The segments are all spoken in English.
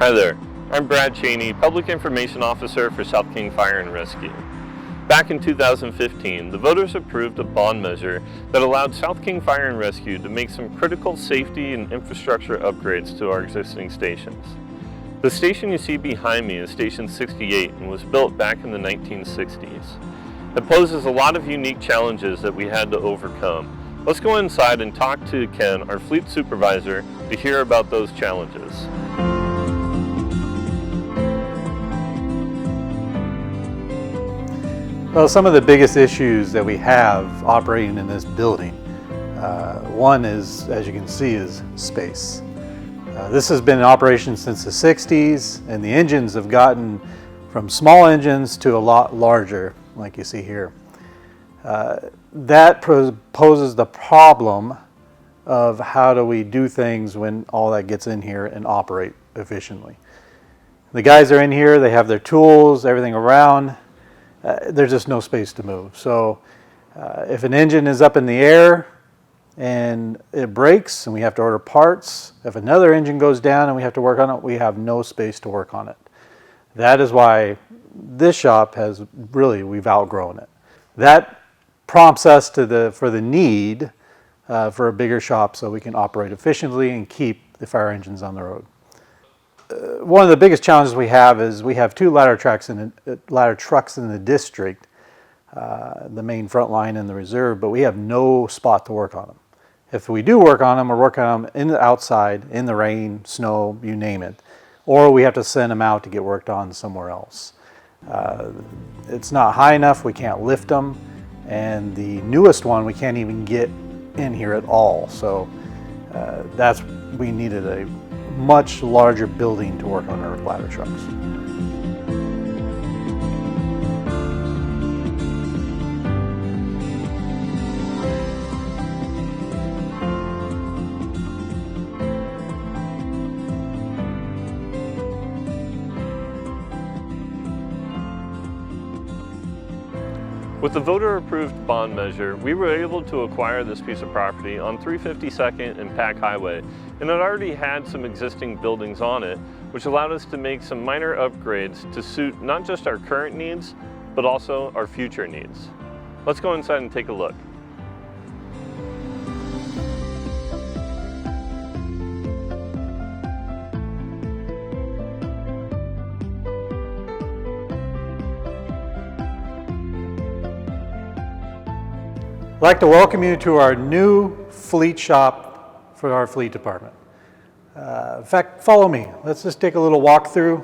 Hi there, I'm Brad Cheney, Public Information Officer for South King Fire and Rescue. Back in 2015, the voters approved a bond measure that allowed South King Fire and Rescue to make some critical safety and infrastructure upgrades to our existing stations. The station you see behind me is Station 68 and was built back in the 1960s. It poses a lot of unique challenges that we had to overcome. Let's go inside and talk to Ken, our fleet supervisor, to hear about those challenges. Well, some of the biggest issues that we have operating in this building, one is, as you can see, is space. This has been in operation since the 60s, and the engines have gotten from small engines to a lot larger, like you see here. That poses the problem of how do we do things when all that gets in here and operate efficiently. The guys are in here, they have their tools, everything around. There's just no space to move. So if an engine is up in the air and it breaks and we have to order parts, if another engine goes down and we have to work on it, we have no space to work on it. That is why this shop we've outgrown it. That prompts us for the need for a bigger shop so we can operate efficiently and keep the fire engines on the road. One of the biggest challenges we have is we have two ladder trucks in the district, the main front line and the reserve, but we have no spot to work on them. If we do work on them, we're working on them in the outside, in the rain, snow, you name it, or we have to send them out to get worked on somewhere else. It's not high enough, we can't lift them, and the newest one we can't even get in here at all. So we needed a much larger building to work on our ladder trucks. With the voter-approved bond measure, we were able to acquire this piece of property on 352nd and Pack Highway, and it already had some existing buildings on it, which allowed us to make some minor upgrades to suit not just our current needs, but also our future needs. Let's go inside and take a look. I'd like to welcome you to our new fleet shop for our fleet department. In fact, follow me. Let's just take a little walk through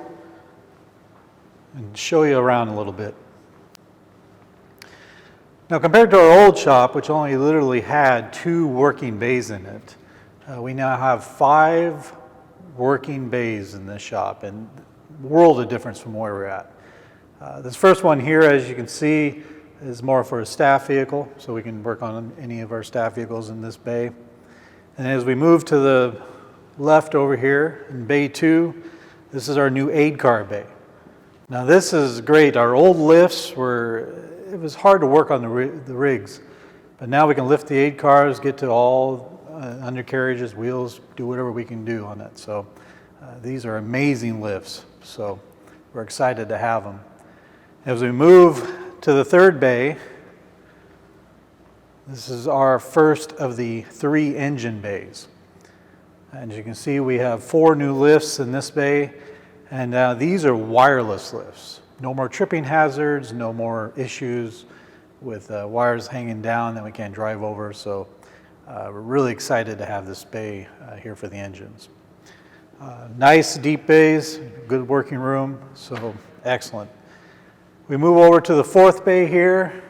and show you around a little bit. Now, compared to our old shop, which only literally had 2 working bays in it, we now have 5 working bays in this shop, and a world of difference from where we're at. This first one here, as you can see, is more for a staff vehicle, so we can work on any of our staff vehicles in this bay. And as we move to the left over here in bay 2, this is our new aid car bay. Now this is great. Our old lifts it was hard to work on the rigs, but now we can lift the aid cars, get to all undercarriages, wheels, do whatever we can do on it. So these are amazing lifts, so we're excited to have them. As we move to the third bay, this is our first of the 3 engine bays. And as you can see, we have 4 new lifts in this bay, and these are wireless lifts. No more tripping hazards, no more issues with wires hanging down that we can't drive over, so we're really excited to have this bay here for the engines. Nice deep bays, good working room, so excellent. We move over to the 4th bay here.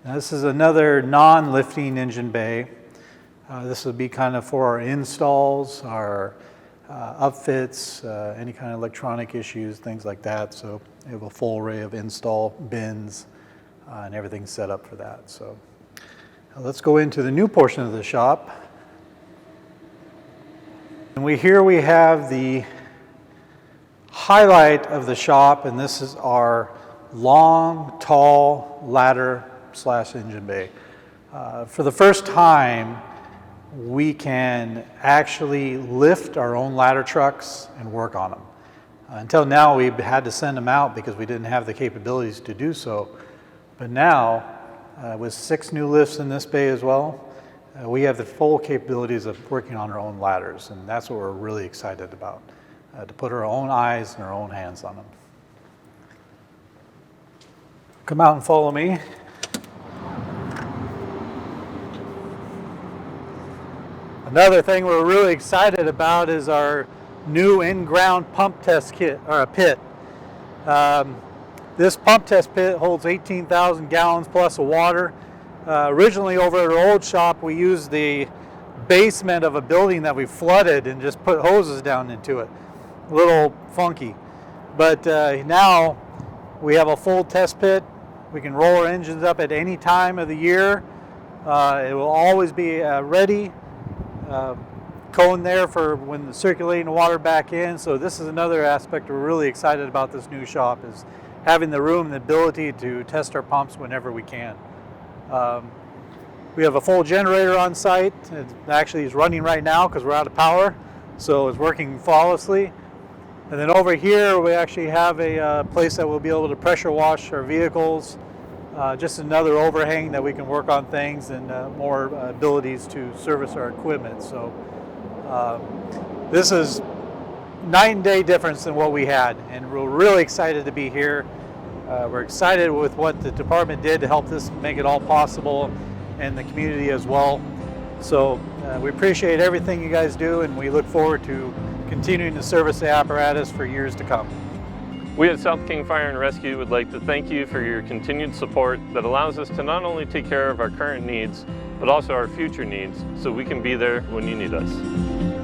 Now, this is another non-lifting engine bay. This would be kind of for our installs, our upfits, any kind of electronic issues, things like that. So we have a full array of install bins and everything set up for that. So let's go into the new portion of the shop. And here we have the highlight of the shop, and this is our long, tall ladder / engine bay. For the first time, we can actually lift our own ladder trucks and work on them. Until now, we've had to send them out because we didn't have the capabilities to do so. But now, with 6 new lifts in this bay as well, we have the full capabilities of working on our own ladders, and that's what we're really excited about, to put our own eyes and our own hands on them. Come out and follow me. Another thing we're really excited about is our new in-ground pump test kit, or a pit. This pump test pit holds 18,000 gallons plus of water. Originally over at our old shop, we used the basement of a building that we flooded and just put hoses down into it. A little funky. But now we have a full test pit. We can roll our engines up at any time of the year. It will always be ready. Cone there for when the circulating water back in. So this is another aspect we're really excited about this new shop, is having the room and the ability to test our pumps whenever we can. We have a full generator on site. It actually is running right now because we're out of power, so it's working flawlessly. And then over here we actually have a place that we'll be able to pressure wash our vehicles. Just another overhang that we can work on things, and more abilities to service our equipment. So this is night and day difference than what we had, and we're really excited to be here. We're excited with what the department did to help this make it all possible, and the community as well. So we appreciate everything you guys do, and we look forward to continuing to service the apparatus for years to come. We at South King Fire and Rescue would like to thank you for your continued support that allows us to not only take care of our current needs, but also our future needs, so we can be there when you need us.